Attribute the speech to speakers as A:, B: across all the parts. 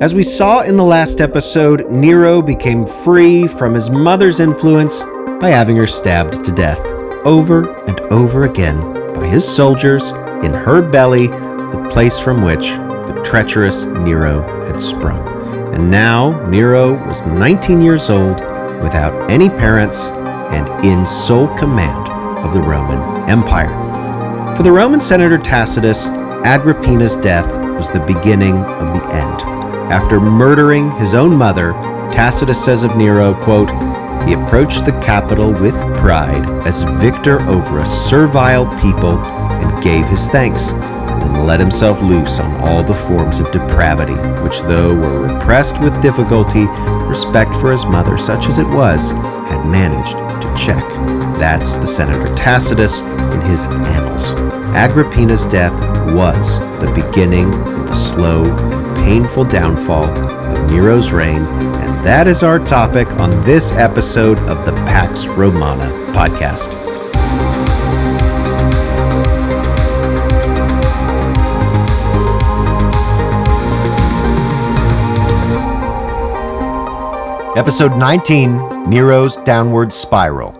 A: As we saw in the last episode, Nero became free from his mother's influence by having her stabbed to death over and over again by his soldiers in her belly, the place from which the treacherous Nero had sprung. And now Nero was 19 years old, without any parents, and in sole command of the Roman Empire. For the Roman senator Tacitus, Agrippina's death was the beginning of the end. After murdering his own mother, Tacitus says of Nero, quote, "He approached the capital with pride as victor over a servile people and gave his thanks, and then let himself loose on all the forms of depravity, which though were repressed with difficulty, respect for his mother, such as it was, had managed to check." That's the Senator Tacitus in his annals. Agrippina's death was the beginning of the slow, painful downfall of Nero's reign, and that is our topic on this episode of the Pax Romana Podcast. Episode 19, Nero's Downward Spiral.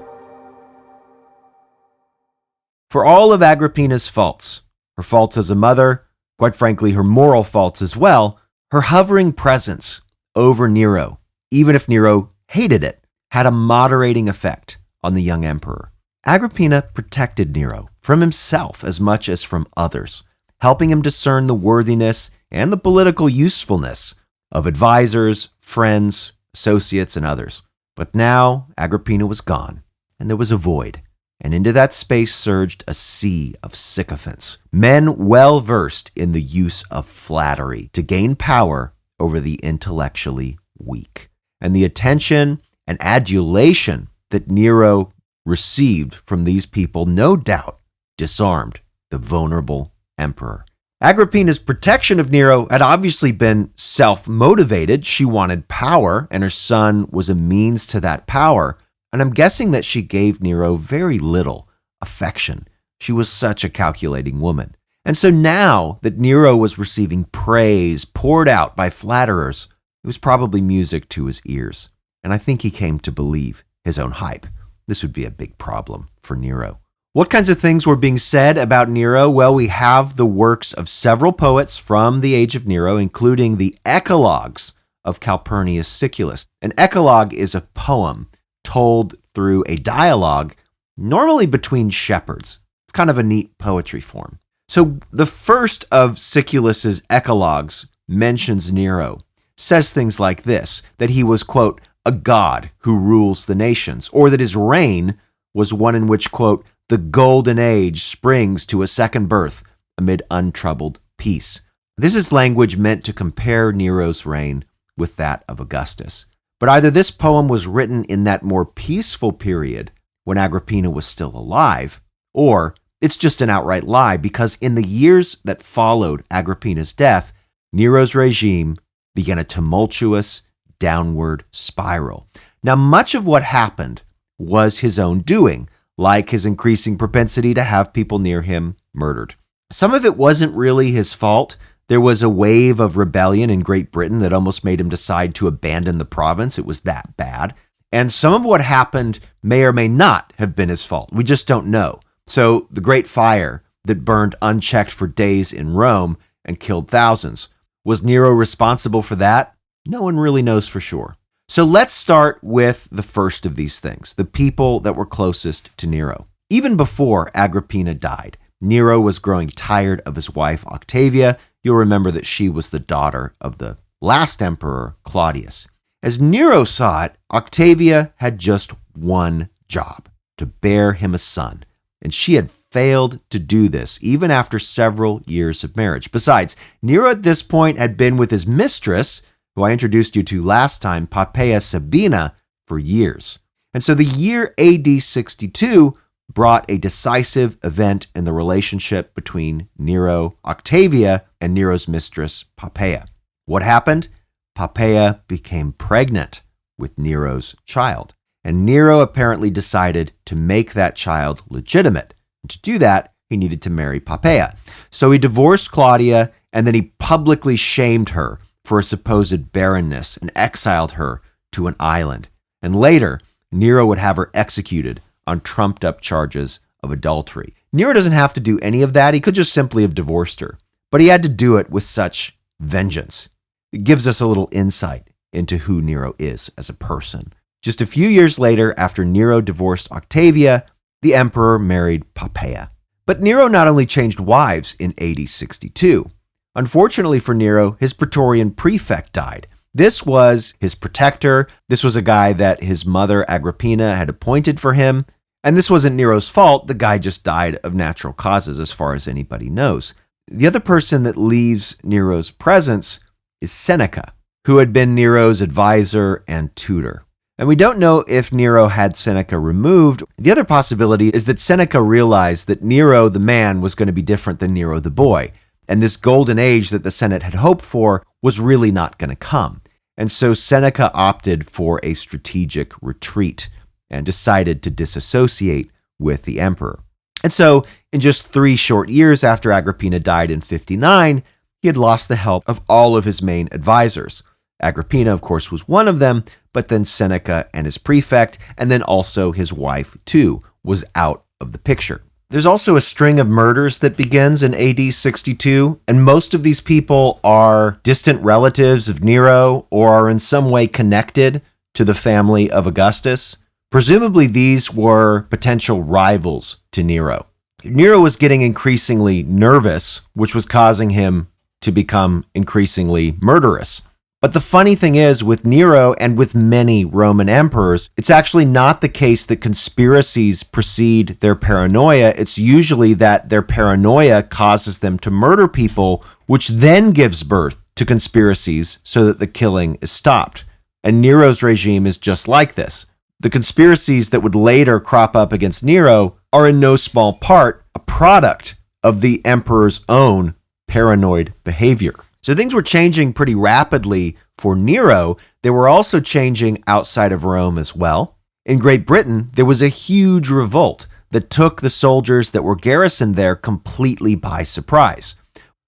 A: For all of Agrippina's faults, her faults as a mother, quite frankly, her moral faults as well, her hovering presence over Nero, even if Nero hated it, had a moderating effect on the young emperor. Agrippina protected Nero from himself as much as from others, helping him discern the worthiness and the political usefulness of advisors, friends, associates, and others. But now Agrippina was gone, and there was a void. And into that space surged a sea of sycophants, men well versed in the use of flattery to gain power over the intellectually weak. And the attention and adulation that Nero received from these people no doubt disarmed the vulnerable emperor. Agrippina's protection of Nero had obviously been self-motivated. She wanted power, and her son was a means to that power. And I'm guessing that she gave Nero very little affection. She was such a calculating woman. And so now that Nero was receiving praise poured out by flatterers, it was probably music to his ears. And I think he came to believe his own hype. This would be a big problem for Nero. What kinds of things were being said about Nero? Well, we have the works of several poets from the age of Nero, including the eclogues of Calpurnius Siculus. An eclogue is a poem told through a dialogue, normally between shepherds. It's kind of a neat poetry form. So the first of Siculus's eclogues mentions Nero, says things like this, that he was, quote, a god who rules the nations, or that his reign was one in which, quote, the golden age springs to a second birth amid untroubled peace. This is language meant to compare Nero's reign with that of Augustus. But either this poem was written in that more peaceful period when Agrippina was still alive, or it's just an outright lie, because in the years that followed Agrippina's death, Nero's regime began a tumultuous downward spiral. Now, much of what happened was his own doing, like his increasing propensity to have people near him murdered. Some of it wasn't really his fault. There was a wave of rebellion in Great Britain that almost made him decide to abandon the province. It was that bad. And some of what happened may or may not have been his fault. We just don't know. So the Great Fire that burned unchecked for days in Rome and killed thousands, was Nero responsible for that? No one really knows for sure. So let's start with the first of these things, the people that were closest to Nero. Even before Agrippina died, Nero was growing tired of his wife Octavia. You'll remember that she was the daughter of the last emperor, Claudius. As Nero saw it, Octavia had just one job, to bear him a son. And she had failed to do this, even after several years of marriage. Besides, Nero at this point had been with his mistress, who I introduced you to last time, Poppaea Sabina, for years. And so the year AD 62 brought a decisive event in the relationship between Nero, Octavia, and Nero's mistress, Poppaea. What happened? Poppaea became pregnant with Nero's child. And Nero apparently decided to make that child legitimate. And to do that, he needed to marry Poppaea. So he divorced Claudia, and then he publicly shamed her for a supposed barrenness and exiled her to an island. And later, Nero would have her executed on trumped-up charges of adultery. Nero doesn't have to do any of that. He could just simply have divorced her. But he had to do it with such vengeance. It gives us a little insight into who Nero is as a person. Just a few years later, after Nero divorced Octavia, the emperor married Poppaea. But Nero not only changed wives in AD 62. Unfortunately for Nero, his praetorian prefect died. This was his protector. This was a guy that his mother Agrippina had appointed for him. And this wasn't Nero's fault. The guy just died of natural causes as far as anybody knows. The other person that leaves Nero's presence is Seneca, who had been Nero's advisor and tutor. And we don't know if Nero had Seneca removed. The other possibility is that Seneca realized that Nero the man was going to be different than Nero the boy. And this golden age that the Senate had hoped for was really not going to come. And so Seneca opted for a strategic retreat and decided to disassociate with the emperor. And so in just 3 short years after Agrippina died in 59, he had lost the help of all of his main advisors. Agrippina, of course, was one of them, but then Seneca and his prefect, and then also his wife, too, was out of the picture. There's also a string of murders that begins in AD 62, and most of these people are distant relatives of Nero or are in some way connected to the family of Augustus. Presumably, these were potential rivals to Nero. Nero was getting increasingly nervous, which was causing him to become increasingly murderous. But the funny thing is, with Nero and with many Roman emperors, it's actually not the case that conspiracies precede their paranoia. It's usually that their paranoia causes them to murder people, which then gives birth to conspiracies so that the killing is stopped. And Nero's regime is just like this. The conspiracies that would later crop up against Nero are in no small part a product of the emperor's own paranoid behavior. So things were changing pretty rapidly for Nero. They were also changing outside of Rome as well. In Great Britain, there was a huge revolt that took the soldiers that were garrisoned there completely by surprise.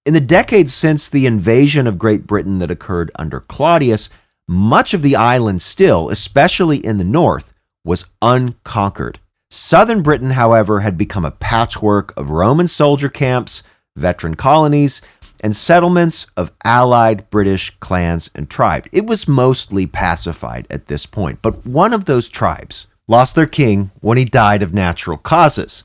A: In the decades since the invasion of Great Britain that occurred under Claudius, much of the island still, especially in the north, was unconquered. Southern Britain, however, had become a patchwork of Roman soldier camps, veteran colonies, and settlements of allied British clans and tribes. It was mostly pacified at this point, but one of those tribes lost their king when he died of natural causes.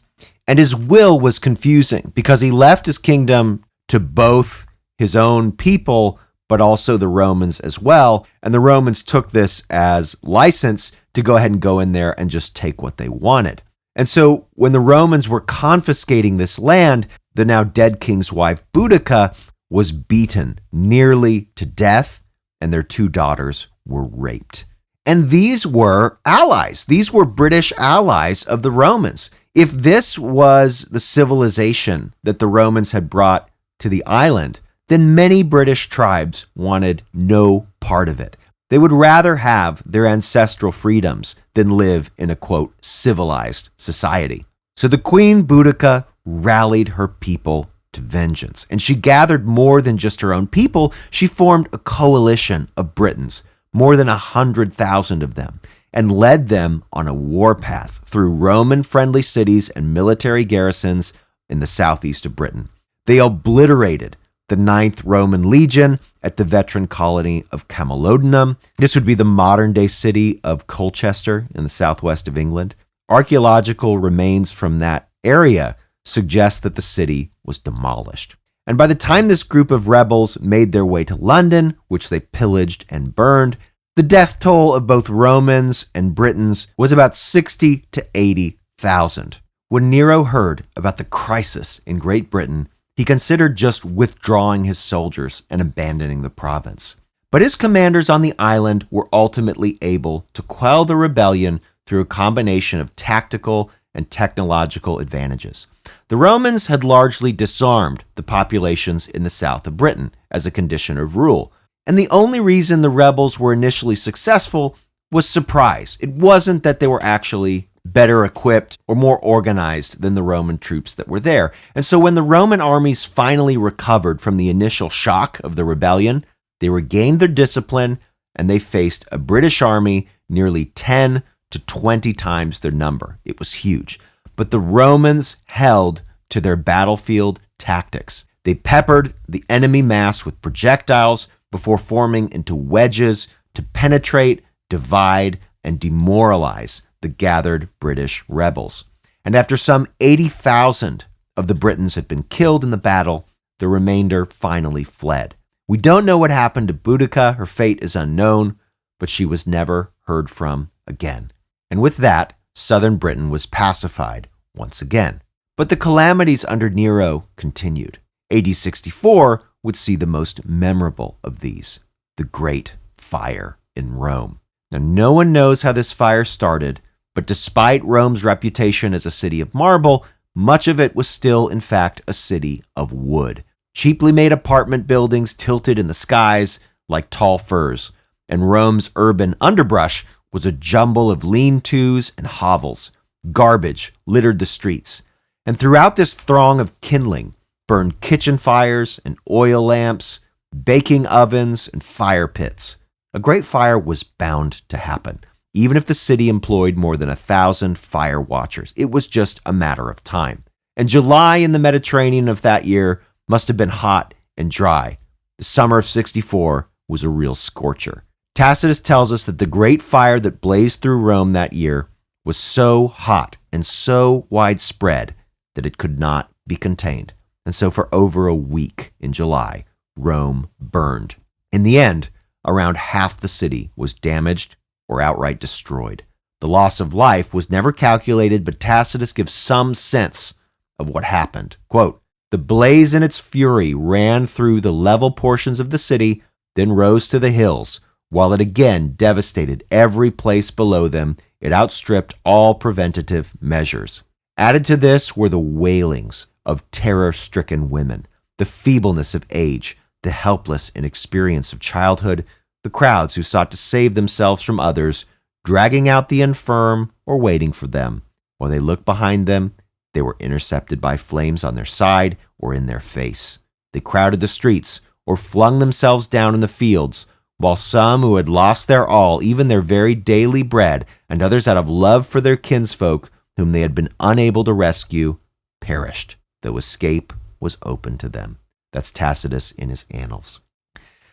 A: And his will was confusing because he left his kingdom to both his own people, but also the Romans as well. And the Romans took this as license to go ahead and go in there and just take what they wanted. And so when the Romans were confiscating this land, the now dead king's wife, Boudica, was beaten nearly to death, and their 2 daughters were raped. And these were allies. These were British allies of the Romans. If this was the civilization that the Romans had brought to the island, then many British tribes wanted no part of it. They would rather have their ancestral freedoms than live in a, quote, civilized society. So the Queen Boudica rallied her people to vengeance, and she gathered more than just her own people. She formed a coalition of Britons, more than 100,000 of them, and led them on a warpath through Roman-friendly cities and military garrisons in the southeast of Britain. They obliterated the 9th Roman Legion at the veteran colony of Camalodunum. This would be the modern-day city of Colchester in the southwest of England. Archaeological remains from that area suggest that the city was demolished. And by the time this group of rebels made their way to London, which they pillaged and burned, the death toll of both Romans and Britons was about 60 to 80,000. When Nero heard about the crisis in Great Britain, he considered just withdrawing his soldiers and abandoning the province. But his commanders on the island were ultimately able to quell the rebellion through a combination of tactical and technological advantages. The Romans had largely disarmed the populations in the south of Britain as a condition of rule, and the only reason the rebels were initially successful was surprise. It wasn't that they were actually better equipped or more organized than the Roman troops that were there. And so when the Roman armies finally recovered from the initial shock of the rebellion, They regained their discipline, and they faced a British army nearly 10 to 20 times their number. It was huge. But the Romans held to their battlefield tactics. They peppered the enemy mass with projectiles before forming into wedges to penetrate, divide, and demoralize the gathered British rebels. And after some 80,000 of the Britons had been killed in the battle, the remainder finally fled. We don't know what happened to Boudica. Her fate is unknown, but she was never heard from again. And with that, southern Britain was pacified once again. But the calamities under Nero continued. AD 64 would see the most memorable of these, the Great Fire in Rome. Now, no one knows how this fire started, but despite Rome's reputation as a city of marble, much of it was still, in fact, a city of wood. Cheaply made apartment buildings tilted in the skies like tall firs, and Rome's urban underbrush was a jumble of lean-tos and hovels. Garbage littered the streets. And throughout this throng of kindling burned kitchen fires and oil lamps, baking ovens and fire pits. A great fire was bound to happen, even if the city employed more than 1,000 fire watchers. It was just a matter of time. And July in the Mediterranean of that year must have been hot and dry. The summer of 64 was a real scorcher. Tacitus tells us that the great fire that blazed through Rome that year was so hot and so widespread that it could not be contained. And so for over a week in July, Rome burned. In the end, around half the city was damaged or outright destroyed. The loss of life was never calculated, but Tacitus gives some sense of what happened. Quote, "The blaze in its fury ran through the level portions of the city, then rose to the hills. While it again devastated every place below them, it outstripped all preventative measures. Added to this were the wailings of terror-stricken women, the feebleness of age, the helpless inexperience of childhood, the crowds who sought to save themselves from others, dragging out the infirm or waiting for them. While they looked behind them, they were intercepted by flames on their side or in their face. They crowded the streets or flung themselves down in the fields, while some who had lost their all, even their very daily bread, and others out of love for their kinsfolk, whom they had been unable to rescue, perished, though escape was open to them." That's Tacitus in his Annals.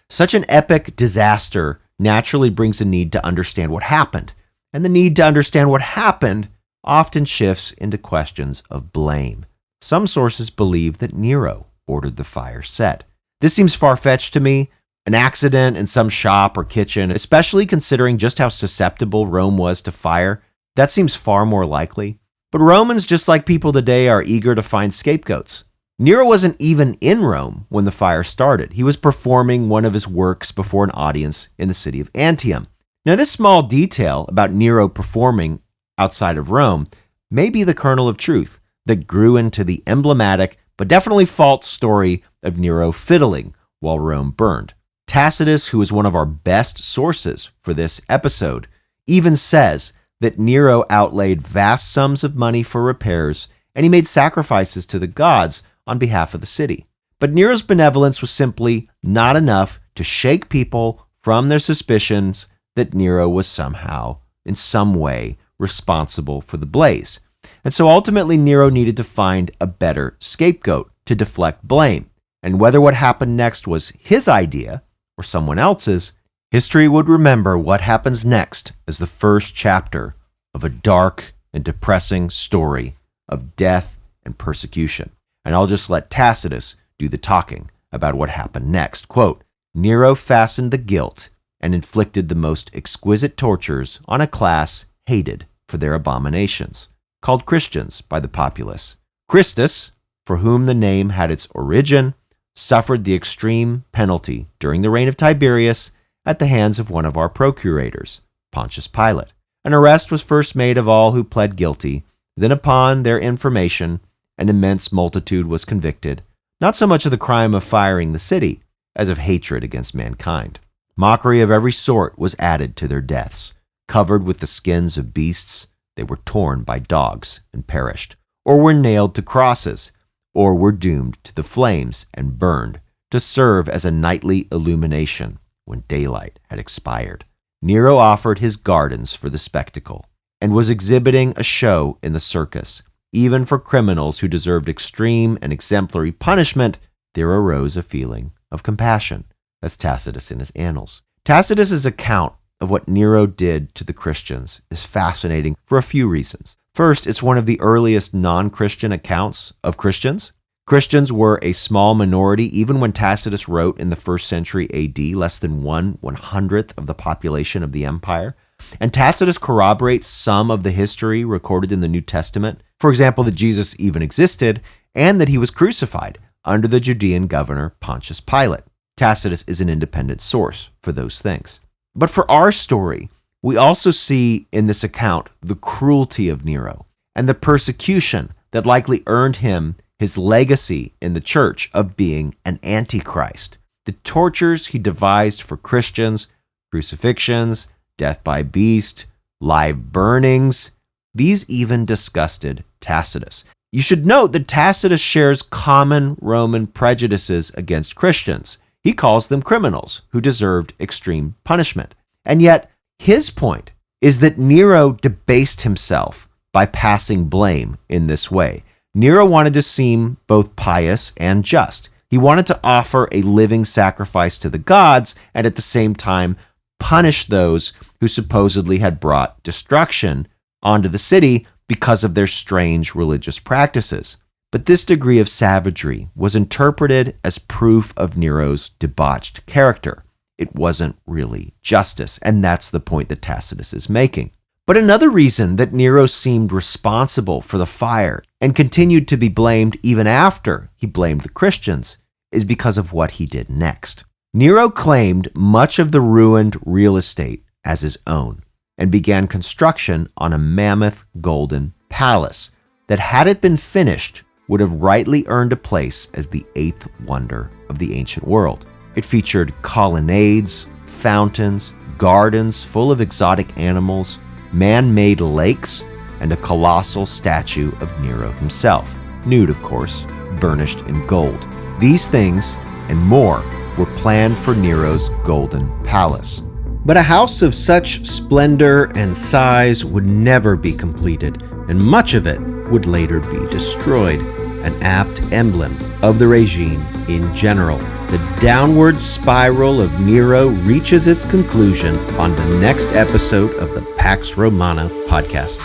A: Such an epic disaster naturally brings a need to understand what happened, and the need to understand what happened often shifts into questions of blame. Some sources believe that Nero ordered the fire set. This seems far-fetched to me. An accident in some shop or kitchen, especially considering just how susceptible Rome was to fire, that seems far more likely. But Romans, just like people today, are eager to find scapegoats. Nero wasn't even in Rome when the fire started. He was performing one of his works before an audience in the city of Antium. Now, this small detail about Nero performing outside of Rome may be the kernel of truth that grew into the emblematic but definitely false story of Nero fiddling while Rome burned. Tacitus, who is one of our best sources for this episode, even says that Nero outlaid vast sums of money for repairs, and he made sacrifices to the gods on behalf of the city. But Nero's benevolence was simply not enough to shake people from their suspicions that Nero was somehow, in some way, responsible for the blaze. And so ultimately Nero needed to find a better scapegoat to deflect blame. And whether what happened next was his idea or someone else's, history would remember what happens next as the first chapter of a dark and depressing story of death and persecution. And I'll just let Tacitus do the talking about what happened next. Quote, "Nero fastened the guilt and inflicted the most exquisite tortures on a class hated for their abominations, called Christians by the populace. Christus, for whom the name had its origin, suffered the extreme penalty during the reign of Tiberius at the hands of one of our procurators, Pontius Pilate. An arrest was first made of all who pled guilty, then upon their information, an immense multitude was convicted, not so much of the crime of firing the city, as of hatred against mankind. Mockery of every sort was added to their deaths. Covered with the skins of beasts, they were torn by dogs and perished, or were nailed to crosses, or were doomed to the flames and burned to serve as a nightly illumination when daylight had expired. Nero offered his gardens for the spectacle and was exhibiting a show in the circus. Even for criminals who deserved extreme and exemplary punishment, there arose a feeling of compassion. That's Tacitus in his Annals. Tacitus's account of what Nero did to the Christians is fascinating for a few reasons. First, it's one of the earliest non-Christian accounts of Christians. Christians were a small minority even when Tacitus wrote in the 1st century AD, less than 1/100th of the population of the empire. And Tacitus corroborates some of the history recorded in the New Testament. For example, that Jesus even existed and that he was crucified under the Judean governor Pontius Pilate. Tacitus is an independent source for those things. But for our story, we also see in this account the cruelty of Nero and the persecution that likely earned him his legacy in the church of being an antichrist. The tortures he devised for Christians, crucifixions, death by beast, live burnings, these even disgusted Tacitus. You should note that Tacitus shares common Roman prejudices against Christians. He calls them criminals who deserved extreme punishment. And yet, his point is that Nero debased himself by passing blame in this way. Nero wanted to seem both pious and just. He wanted to offer a living sacrifice to the gods and at the same time punish those who supposedly had brought destruction onto the city because of their strange religious practices. But this degree of savagery was interpreted as proof of Nero's debauched character. It wasn't really justice, and that's the point that Tacitus is making. But another reason that Nero seemed responsible for the fire and continued to be blamed even after he blamed the Christians is because of what he did next. Nero claimed much of the ruined real estate as his own and began construction on a mammoth golden palace that, had it been finished, would have rightly earned a place as the 8th wonder of the ancient world. It featured colonnades, fountains, gardens full of exotic animals, man-made lakes, and a colossal statue of Nero himself, nude of course, burnished in gold. These things and more were planned for Nero's golden palace. But a house of such splendor and size would never be completed, and much of it would later be destroyed, an apt emblem of the regime in general. The downward spiral of Nero reaches its conclusion on the next episode of the Pax Romana Podcast.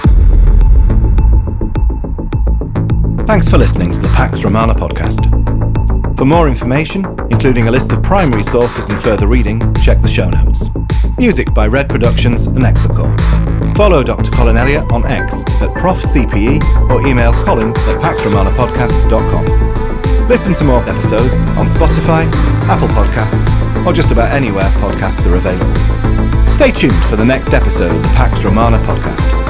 B: Thanks for listening to the Pax Romana Podcast. For more information, including a list of primary sources and further reading, check the show notes. Music by Red Productions and Exocor. Follow Dr. Colin Elliott on X at ProfCPE or email colin@paxromanapodcast.com. Listen to more episodes on Spotify, Apple Podcasts, or just about anywhere podcasts are available. Stay tuned for the next episode of the Pax Romana Podcast.